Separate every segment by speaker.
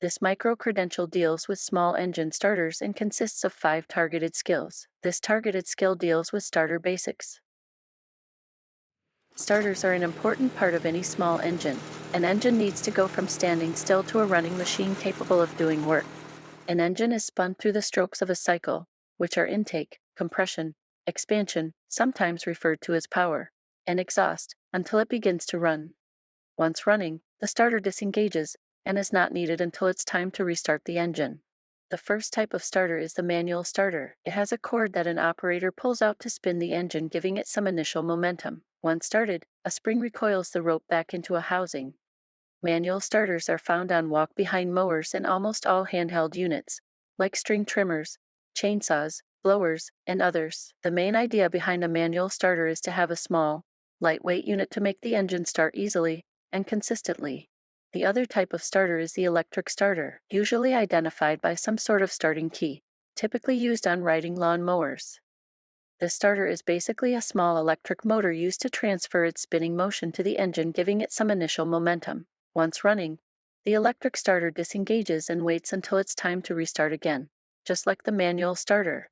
Speaker 1: This micro-credential deals with small engine starters and consists of 5 targeted skills. This targeted skill deals with starter basics. Starters are an important part of any small engine. An engine needs to go from standing still to a running machine capable of doing work. An engine is spun through the strokes of a cycle, which are intake, compression, expansion, sometimes referred to as power, and exhaust, until it begins to run. Once running, the starter disengages and is not needed until it's time to restart the engine. The first type of starter is the manual starter. It has a cord that an operator pulls out to spin the engine, giving it some initial momentum. Once started, a spring recoils the rope back into a housing. Manual starters are found on walk-behind mowers and almost all handheld units, like string trimmers, chainsaws, blowers, and others. The main idea behind a manual starter is to have a small, lightweight unit to make the engine start easily and consistently. The other type of starter is the electric starter, usually identified by some sort of starting key, typically used on riding lawn mowers. The starter is basically a small electric motor used to transfer its spinning motion to the engine, giving it some initial momentum. Once running, the electric starter disengages and waits until it's time to restart again, just like the manual starter.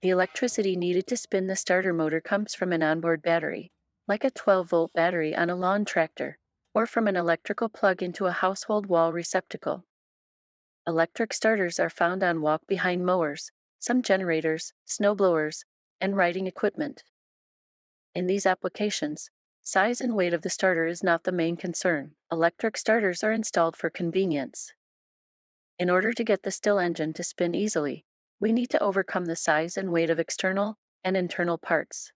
Speaker 1: The electricity needed to spin the starter motor comes from an onboard battery, like a 12-volt battery on a lawn tractor, or from an electrical plug into a household wall receptacle. Electric starters are found on walk-behind mowers, some generators, snowblowers, and riding equipment. In these applications, size and weight of the starter is not the main concern. Electric starters are installed for convenience. In order to get the still engine to spin easily, we need to overcome the size and weight of external and internal parts.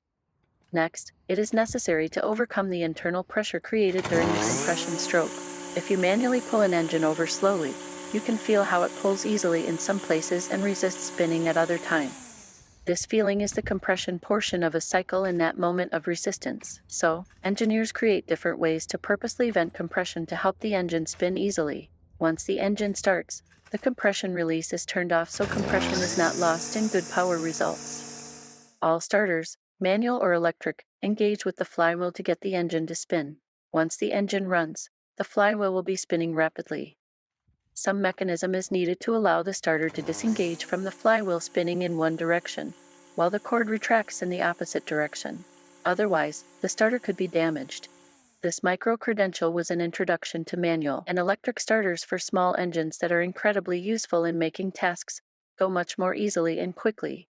Speaker 1: Next, it is necessary to overcome the internal pressure created during the compression stroke. If you manually pull an engine over slowly, you can feel how it pulls easily in some places and resists spinning at other times. This feeling is the compression portion of a cycle in that moment of resistance. So, engineers create different ways to purposely vent compression to help the engine spin easily. Once the engine starts, the compression release is turned off so compression is not lost and good power results. All starters, manual or electric, engage with the flywheel to get the engine to spin. Once the engine runs, the flywheel will be spinning rapidly. Some mechanism is needed to allow the starter to disengage from the flywheel spinning in one direction, while the cord retracts in the opposite direction. Otherwise, the starter could be damaged. This micro-credential was an introduction to manual and electric starters for small engines that are incredibly useful in making tasks go much more easily and quickly.